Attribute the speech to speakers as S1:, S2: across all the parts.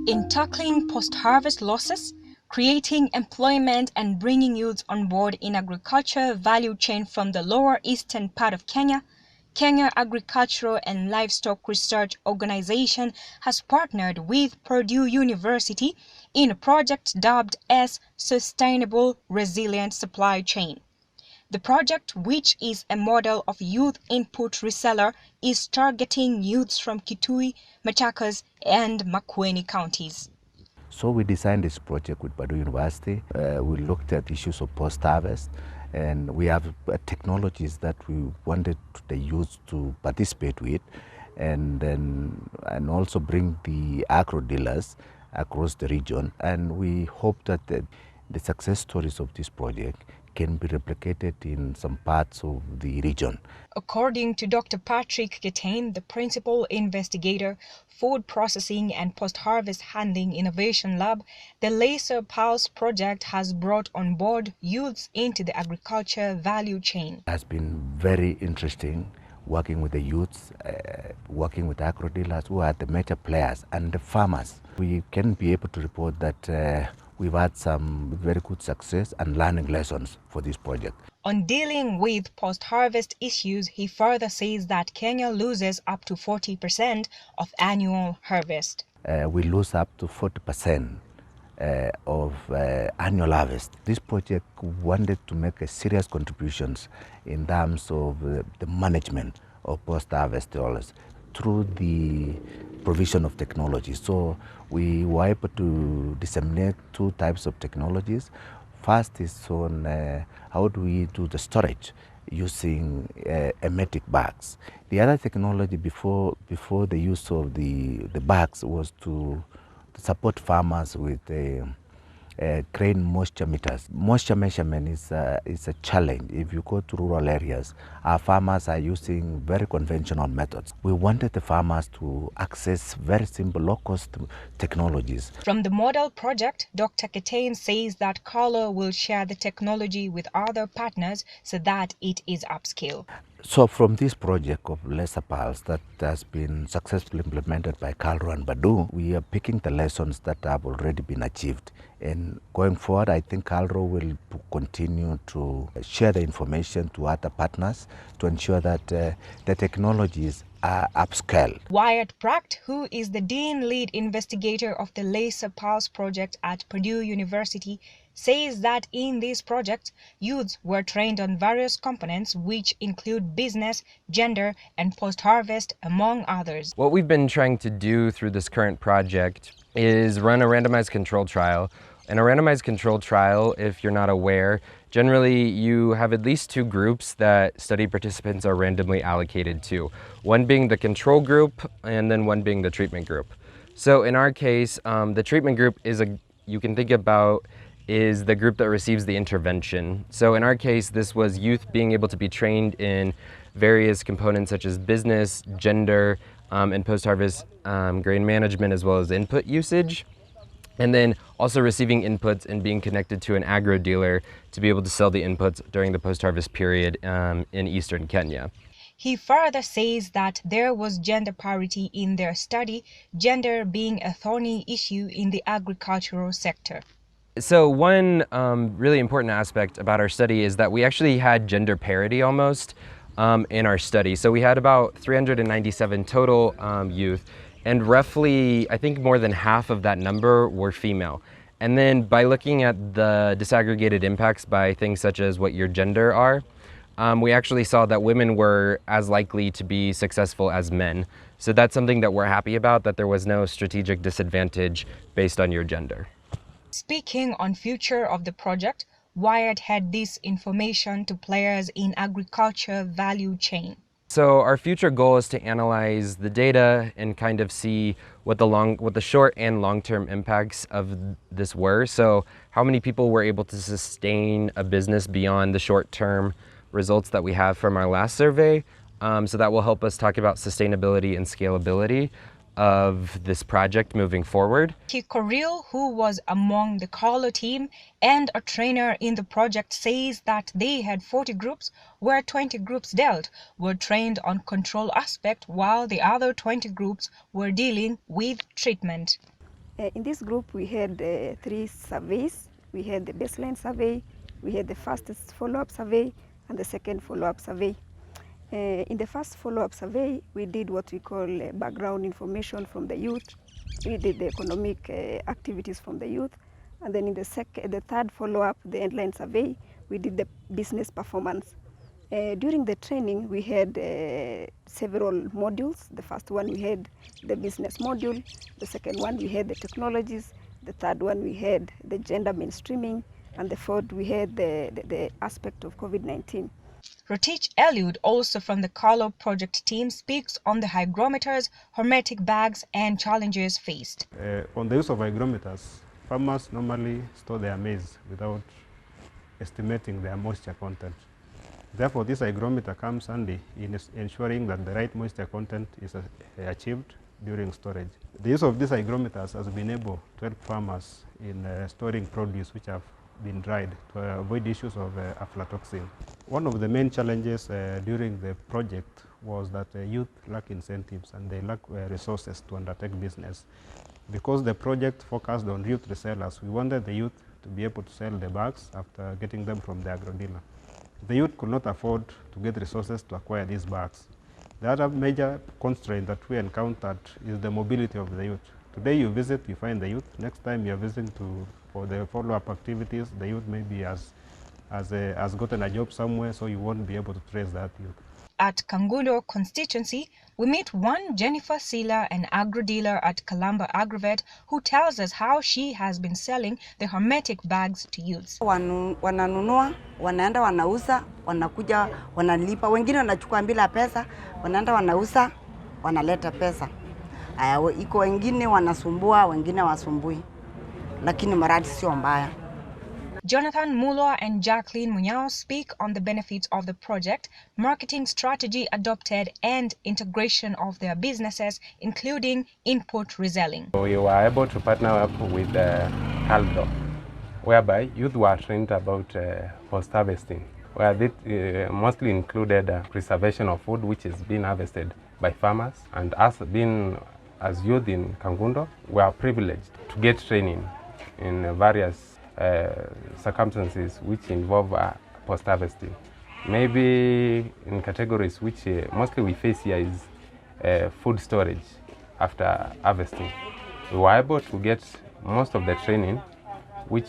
S1: In tackling post-harvest losses, creating employment and bringing youths on board in agriculture value chain from the lower eastern part of Kenya, Kenya Agricultural and Livestock Research Organization has partnered with Purdue University in a project dubbed as Sustainable Resilient Supply Chain. The project, which is a model of youth input reseller, is targeting youths from Kitui, Machakos, and Makueni counties.
S2: So we designed this project with Purdue University. We looked at issues of post-harvest, and we have technologies that we wanted the youth to participate with, and also bring the agro dealers across the region. And we hope that the success stories of this project can be replicated in some parts of the region.
S1: According to Dr. Patrick Ketain, the principal investigator, Food Processing and Post-Harvest Handling Innovation Lab, the Laser Pulse project has brought on board youths into the agriculture value chain.
S2: It has been very interesting working with the youths, working with agro dealers who are the major players and the farmers. We can be able to report that we've had some very good success and learning lessons for this project.
S1: On dealing with post-harvest issues, he further says that Kenya loses up to 40% of annual harvest.
S2: We lose up to 40% of annual harvest. This project wanted to make a serious contributions in terms of the management of post-harvest dollars through the provision of technology. So we were able to disseminate two types of technologies. First is on how do we do the storage using emetic bags. The other technology before the use of the bags was to support farmers with grain moisture meters. Moisture measurement is a challenge. If you go to rural areas, our farmers are using very conventional methods. We wanted the farmers to access very simple, low-cost technologies.
S1: From the model project, Dr. Ketain says that Carlo will share the technology with other partners so that it is upscaled.
S2: So from this project of Laser Pulse that has been successfully implemented by Carlo and Purdue, we are picking the lessons that have already been achieved. And going forward, I think Carlo will continue to share the information to other partners to ensure that the technologies are upscale.
S1: Wyatt Pratt, who is the Dean Lead Investigator of the Laser Pulse project at Purdue University, says that in this project, youths were trained on various components which include business, gender, and post-harvest, among others.
S3: What we've been trying to do through this current project is run a randomized control trial. In a randomized control trial, if you're not aware, generally you have at least two groups that study participants are randomly allocated to. One being the control group and then one being the treatment group. So in our case, the treatment group is you can think about is the group that receives the intervention. So in our case, this was youth being able to be trained in various components such as business, gender, and post-harvest grain management, as well as input usage. And then also receiving inputs and being connected to an agro dealer to be able to sell the inputs during the post-harvest period in eastern Kenya.
S1: He further says that there was gender parity in their study, gender being a thorny issue in the agricultural sector.
S3: So one really important aspect about our study is that we actually had gender parity almost in our study. So we had about 397 total youth, and roughly, I think more than half of that number were female. And then by looking at the disaggregated impacts by things such as what your gender are, we actually saw that women were as likely to be successful as men. So that's something that we're happy about, that there was no strategic disadvantage based on your gender.
S1: Speaking on future of the project, Wyatt had this information to players in agriculture value chain.
S3: So our future goal is to analyze the data and kind of see what the short and long-term impacts of this were. So how many people were able to sustain a business beyond the short-term results that we have from our last survey. So that will help us talk about sustainability and scalability of this project moving forward.
S1: Kikoril, who was among the Carlo team and a trainer in the project, says that they had 40 groups where 20 groups dealt were trained on control aspect while the other 20 groups were dealing with treatment.
S4: In this group, we had 3 surveys. We had the baseline survey, we had the first follow-up survey, and the second follow-up survey. In the first follow-up survey, we did what we call background information from the youth. We did the economic activities from the youth. And then in the third follow-up, the endline survey, we did the business performance. During the training, we had several modules. The first one, we had the business module. The second one, we had the technologies. The third one, we had the gender mainstreaming. And the fourth, we had the aspect of COVID-19.
S1: Rotich Eliud, also from the Carlo project team, speaks on the hygrometers, hermetic bags, and challenges faced.
S5: On the use of hygrometers, farmers normally store their maize without estimating their moisture content. Therefore, this hygrometer comes handy in ensuring that the right moisture content is achieved during storage. The use of these hygrometers has been able to help farmers in storing produce which have been dried to avoid issues of aflatoxin. One of the main challenges during the project was that youth lack incentives and they lack resources to undertake business. Because the project focused on youth resellers, we wanted the youth to be able to sell the bags after getting them from the agro dealer. The youth could not afford to get resources to acquire these bags. The other major constraint that we encountered is the mobility of the youth. Today you visit, you find the youth. Next time you're visiting for the follow-up activities, the youth maybe has gotten a job somewhere, so you won't be able to trace that youth.
S1: At Kangundo constituency, we meet one Jennifer Sila, an agro dealer at Kalamba Agrovet, who tells us how she has been selling the hermetic bags to youths.
S6: Wananunua, wanaenda wanauza, wanakuja wanalipa, wengine wanachukua bila pesa, wanaenda wanauza, wanaleta pesa. Iko wengine wanasumbua, wengine wasumbui, lakini maradi sio mbaya.
S1: Jonathan Mulwa and Jacqueline Munyao speak on the benefits of the project, marketing strategy adopted, and integration of their businesses, including input reselling.
S7: We were able to partner up with Caldo, whereby youth were trained about post-harvesting, where it mostly included preservation of food which is being harvested by farmers. And us being as youth in Kangundo, we are privileged to get training in various circumstances which involve post-harvesting. Maybe in categories which mostly we face here is food storage after harvesting. We were able to get most of the training which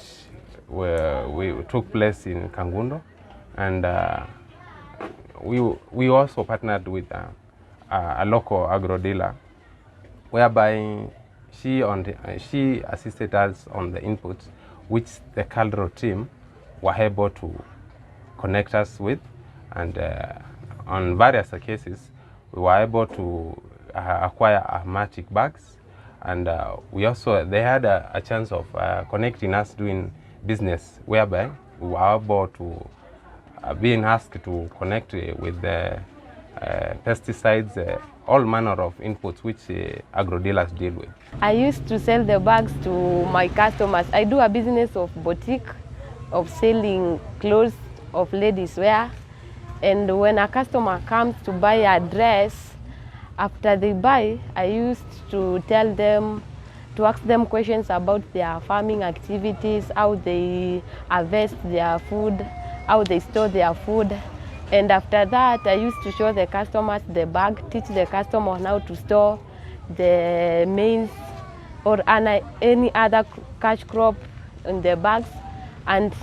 S7: took place in Kangundo, and we also partnered with a local agro dealer, whereby she assisted us on the inputs which the Caldro team were able to connect us with, and on various cases we were able to acquire hermetic bags, and they had a chance of connecting us doing business, whereby we were able to being asked to connect with the pesticides, all manner of inputs which agro dealers deal with.
S8: I used to sell the bags to my customers. I do a business of boutique, of selling clothes of ladies wear. And when a customer comes to buy a dress, after they buy, I used to tell them, to ask them questions about their farming activities, how they harvest their food, how they store their food. And after that, I used to show the customers the bag, teach the customer on how to store the maize or any other cash crop in the bags. And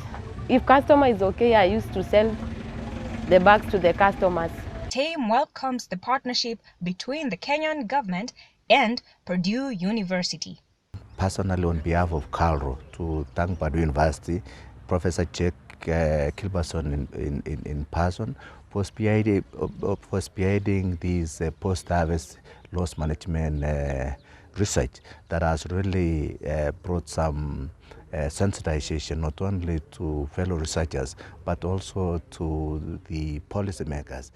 S8: if customer is okay, I used to sell the bags to the customers.
S1: TAME welcomes the partnership between the Kenyan government and Purdue University.
S2: Personally, on behalf of Calro, to thank Purdue University, Professor Jack Kilberson in person for spearheading this post-harvest loss management research that has really brought some sensitization not only to fellow researchers but also to the policymakers.